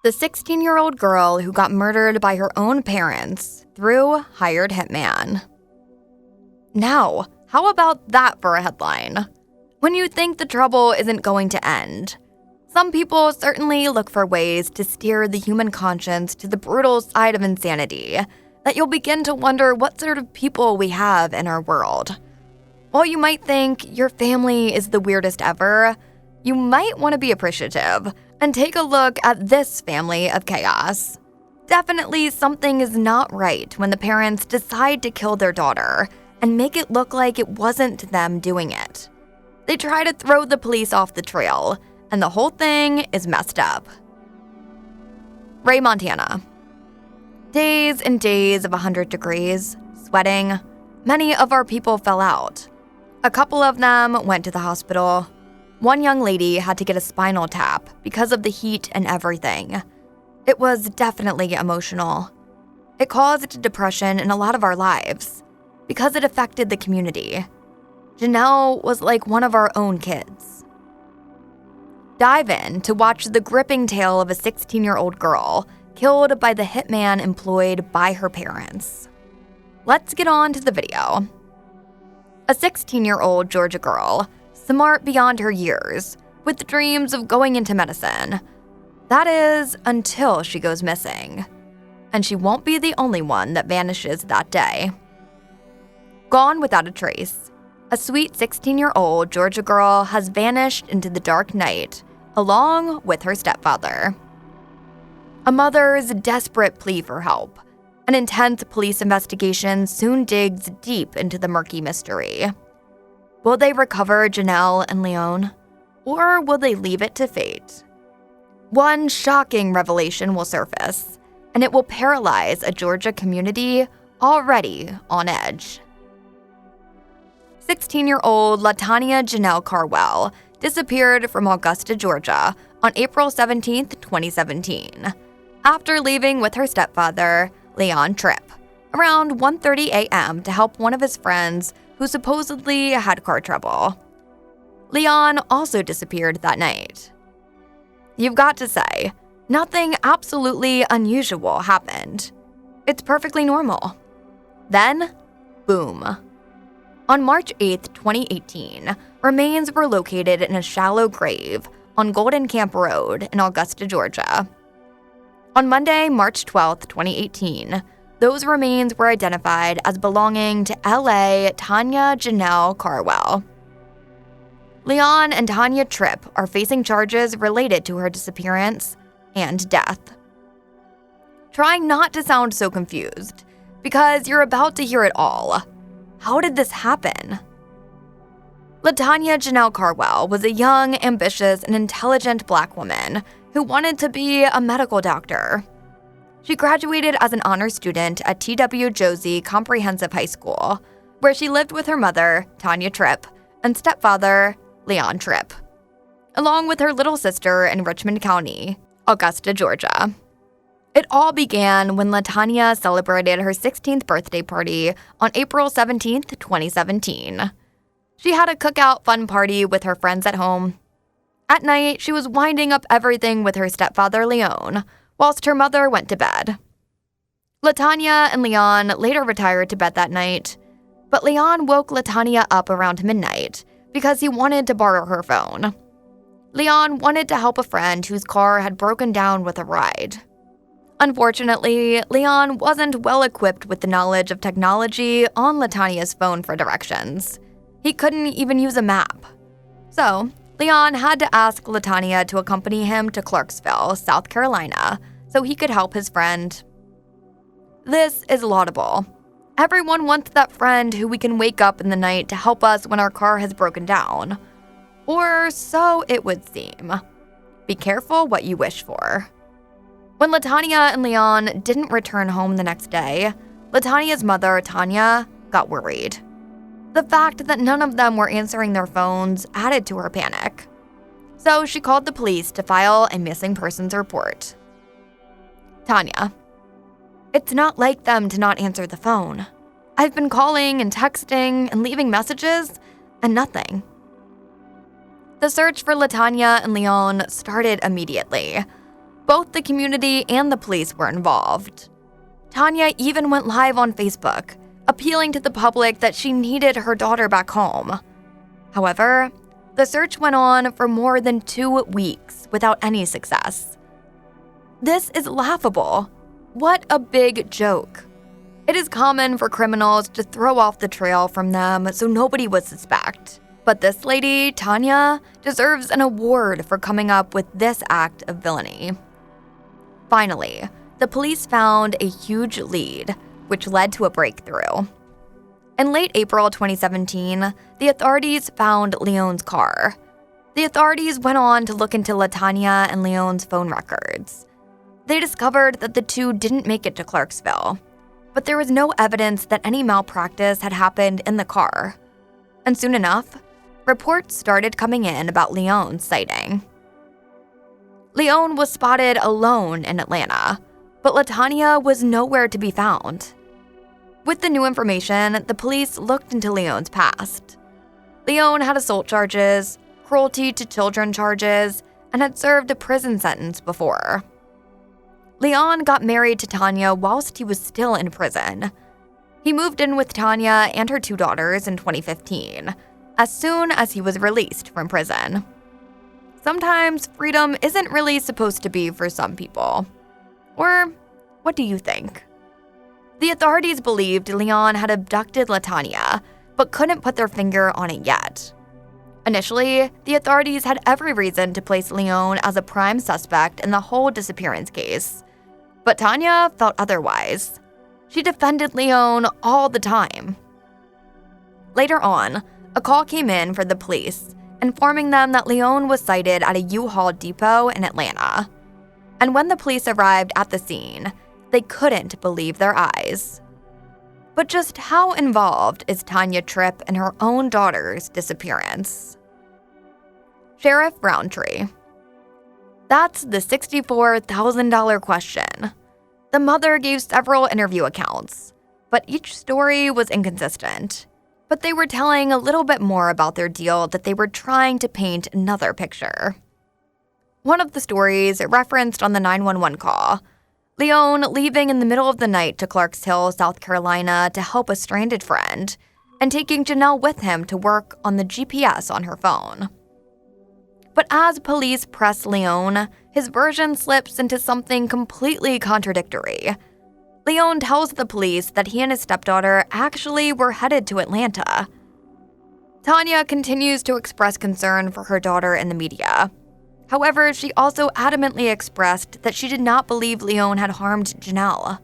The 16-year-old girl who got murdered by her own parents through hired hitman. Now, how about that for a headline? When you think the trouble isn't going to end, some people certainly look for ways to steer the human conscience to the brutal side of insanity that you'll begin to wonder what sort of people we have in our world. While you might think your family is the weirdest ever, you might want to be appreciative and take a look at this family of chaos. Definitely something is not right when the parents decide to kill their daughter and make it look like it wasn't them doing it. They try to throw the police off the trail, and the whole thing is messed up. Ray, Montana. Days and days of 100 degrees, sweating. Many of our people fell out. A couple of them went to the hospital. One young lady had to get a spinal tap because of the heat and everything. It was definitely emotional. It caused depression in a lot of our lives because it affected the community. Janelle was like one of our own kids. Dive in to watch the gripping tale of a 16-year-old girl killed by the hitman employed by her parents. Let's get on to the video. A 16-year-old Georgia girl, smart beyond her years, with dreams of going into medicine. That is, until she goes missing. And she won't be the only one that vanishes that day. Gone without a trace, a sweet 16-year-old Georgia girl has vanished into the dark night, along with her stepfather. A mother's desperate plea for help. An intense police investigation soon digs deep into the murky mystery. Will they recover Janelle and Leon, or will they leave it to fate? One shocking revelation will surface, and it will paralyze a Georgia community already on edge. 16-year-old LaTanya Janelle Carwell disappeared from Augusta, Georgia on April 17, 2017, after leaving with her stepfather, Leon Tripp, around 1:30 a.m. to help one of his friends who supposedly had car trouble. Leon also disappeared that night. You've got to say, nothing absolutely unusual happened. It's perfectly normal. Then, boom. On March 8, 2018, remains were located in a shallow grave on Golden Camp Road in Augusta, Georgia. On Monday, March 12, 2018, those remains were identified as belonging to L.A. Tanya Janelle Carwell. Leon and Tanya Tripp are facing charges related to her disappearance and death. Trying not to sound so confused, because you're about to hear it all. How did this happen? LaTanya Janelle Carwell was a young, ambitious, and intelligent Black woman who wanted to be a medical doctor. She graduated as an honor student at T.W. Josie Comprehensive High School, where she lived with her mother, Tanya Tripp, and stepfather, Leon Tripp, along with her little sister in Richmond County, Augusta, Georgia. It all began when LaTanya celebrated her 16th birthday party on April 17, 2017. She had a cookout fun party with her friends at home. At night, she was winding up everything with her stepfather, Leon, whilst her mother went to bed. LaTanya and Leon later retired to bed that night, but Leon woke LaTanya up around midnight because he wanted to borrow her phone. Leon wanted to help a friend whose car had broken down with a ride. Unfortunately, Leon wasn't well equipped with the knowledge of technology on LaTanya's phone for directions. He couldn't even use a map. So, Leon had to ask LaTanya to accompany him to Clarksville, South Carolina, so he could help his friend. This is laudable. Everyone wants that friend who we can wake up in the night to help us when our car has broken down. Or so it would seem. Be careful what you wish for. When LaTanya and Leon didn't return home the next day, LaTanya's mother, Tanya, got worried. The fact that none of them were answering their phones added to her panic. So she called the police to file a missing persons report. Tanya: It's not like them to not answer the phone. I've been calling and texting and leaving messages, and nothing. The search for LaTanya and Leon started immediately. Both the community and the police were involved. Tanya even went live on Facebook, appealing to the public that she needed her daughter back home. However, the search went on for more than 2 weeks without any success. This is laughable. What a big joke. It is common for criminals to throw off the trail from them so nobody would suspect. But this lady, Tanya, deserves an award for coming up with this act of villainy. Finally, the police found a huge lead, which led to a breakthrough. In late April 2017, the authorities found Leon's car. The authorities went on to look into LaTanya and Leon's phone records. They discovered that the two didn't make it to Clarksville, but there was no evidence that any malpractice had happened in the car. And soon enough, reports started coming in about Leon's sighting. Leon was spotted alone in Atlanta, but LaTanya was nowhere to be found. With the new information, the police looked into Leon's past. Leon had assault charges, cruelty to children charges, and had served a prison sentence before. Leon got married to Tanya whilst he was still in prison. He moved in with Tanya and her 2 daughters in 2015, as soon as he was released from prison. Sometimes freedom isn't really supposed to be for some people. Or what do you think? The authorities believed Leon had abducted LaTanya, but couldn't put their finger on it yet. Initially, the authorities had every reason to place Leon as a prime suspect in the whole disappearance case. But Tanya felt otherwise. She defended Leon all the time. Later on, a call came in for the police, informing them that Leon was sighted at a U-Haul depot in Atlanta. And when the police arrived at the scene, they couldn't believe their eyes. But just how involved is Tanya Tripp in her own daughter's disappearance? Sheriff Roundtree. That's the $64,000 question. The mother gave several interview accounts, but each story was inconsistent. But they were telling a little bit more about their deal that they were trying to paint another picture. One of the stories referenced on the 911 call, Leon leaving in the middle of the night to Clarks Hill, South Carolina to help a stranded friend, and taking Janelle with him to work on the GPS on her phone. But as police press Leon, his version slips into something completely contradictory. Leon tells the police that he and his stepdaughter actually were headed to Atlanta. Tanya continues to express concern for her daughter in the media. However, she also adamantly expressed that she did not believe Leon had harmed Janelle.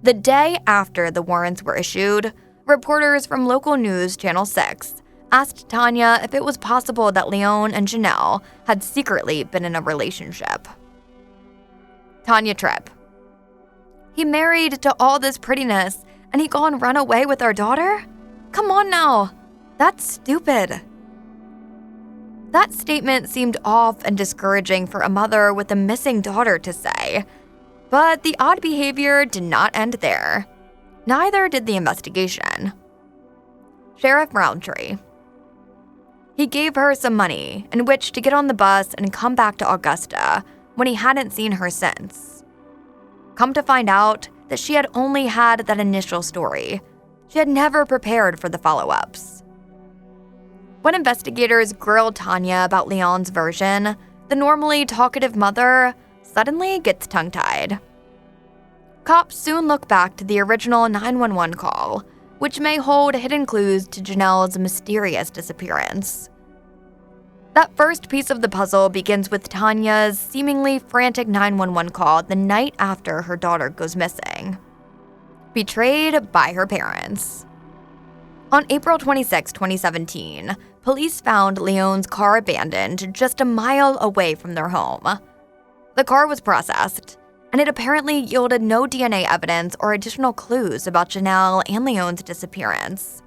The day after the warrants were issued, reporters from local news Channel 6 asked Tanya if it was possible that Leon and Janelle had secretly been in a relationship. Tanya Tripp. He married to all this prettiness and he gone run away with our daughter? Come on now. That's stupid. That statement seemed off and discouraging for a mother with a missing daughter to say. But the odd behavior did not end there. Neither did the investigation. Sheriff Roundtree. He gave her some money in which to get on the bus and come back to Augusta when he hadn't seen her since. Come to find out that she had only had that initial story. She had never prepared for the follow-ups. When investigators grilled Tanya about Leon's version, the normally talkative mother suddenly gets tongue-tied. Cops soon look back to the original 911 call, which may hold hidden clues to Janelle's mysterious disappearance. That first piece of the puzzle begins with Tanya's seemingly frantic 911 call the night after her daughter goes missing. Betrayed by her parents. On April 26, 2017, police found Leon's car abandoned just a mile away from their home. The car was processed, and it apparently yielded no DNA evidence or additional clues about Janelle and Leon's disappearance.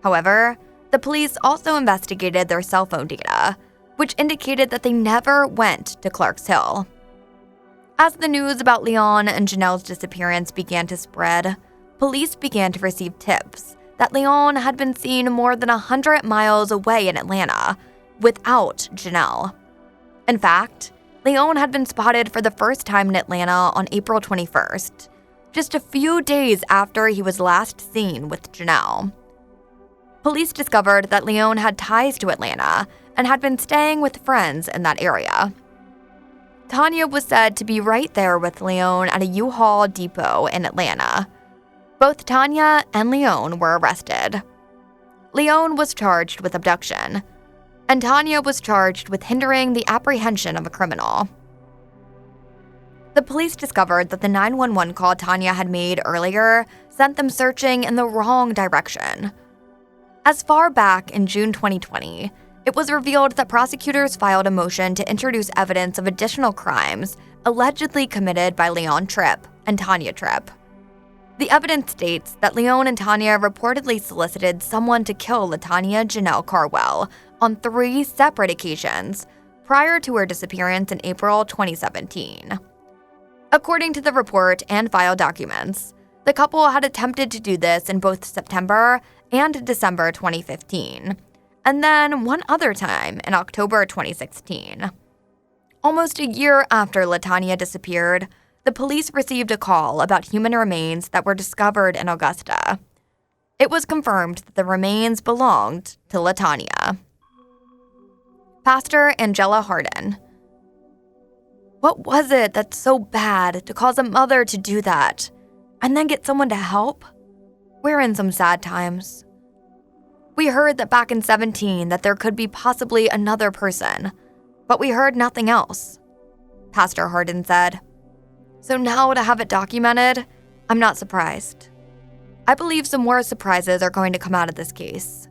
However, the police also investigated their cell phone data, which indicated that they never went to Clarks Hill. As the news about Leon and Janelle's disappearance began to spread, police began to receive tips that Leon had been seen more than 100 miles away in Atlanta without Janelle. In fact, Leon had been spotted for the first time in Atlanta on April 21st, just a few days after he was last seen with Janelle. Police discovered that Leon had ties to Atlanta and had been staying with friends in that area. Tanya was said to be right there with Leon at a U-Haul depot in Atlanta. Both Tanya and Leon were arrested. Leon was charged with abduction, and Tanya was charged with hindering the apprehension of a criminal. The police discovered that the 911 call Tanya had made earlier sent them searching in the wrong direction. As far back in June 2020, it was revealed that prosecutors filed a motion to introduce evidence of additional crimes allegedly committed by Leon Tripp and Tanya Tripp. The evidence states that Leon and Tanya reportedly solicited someone to kill LaTanya Janelle Carwell on 3 separate occasions prior to her disappearance in April 2017. According to the report and file documents, the couple had attempted to do this in both September and December 2015, and then one other time in October 2016. Almost a year after LaTanya disappeared, the police received a call about human remains that were discovered in Augusta. It was confirmed that the remains belonged to LaTanya. Pastor Angela Hardin. What was it that's so bad to cause a mother to do that and then get someone to help? We're in some sad times. We heard that back in 2017 that there could be possibly another person, but we heard nothing else, Pastor Hardin said. So now to have it documented, I'm not surprised. I believe some more surprises are going to come out of this case.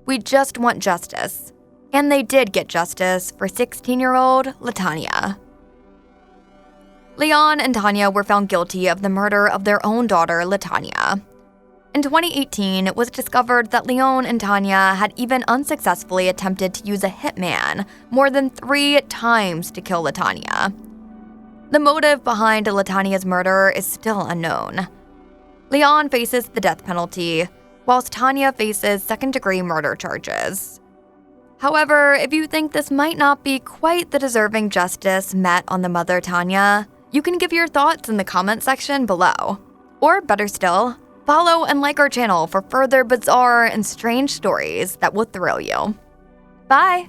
We just want justice, and they did get justice for 16-year-old LaTanya. Leon and Tanya were found guilty of the murder of their own daughter, LaTanya. In 2018, it was discovered that Leon and Tanya had even unsuccessfully attempted to use a hitman more than 3 times to kill LaTanya. The motive behind LaTanya's murder is still unknown. Leon faces the death penalty, whilst Tanya faces second-degree murder charges. However, if you think this might not be quite the deserving justice met on the mother Tanya, you can give your thoughts in the comment section below. Or better still, follow and like our channel for further bizarre and strange stories that will thrill you. Bye!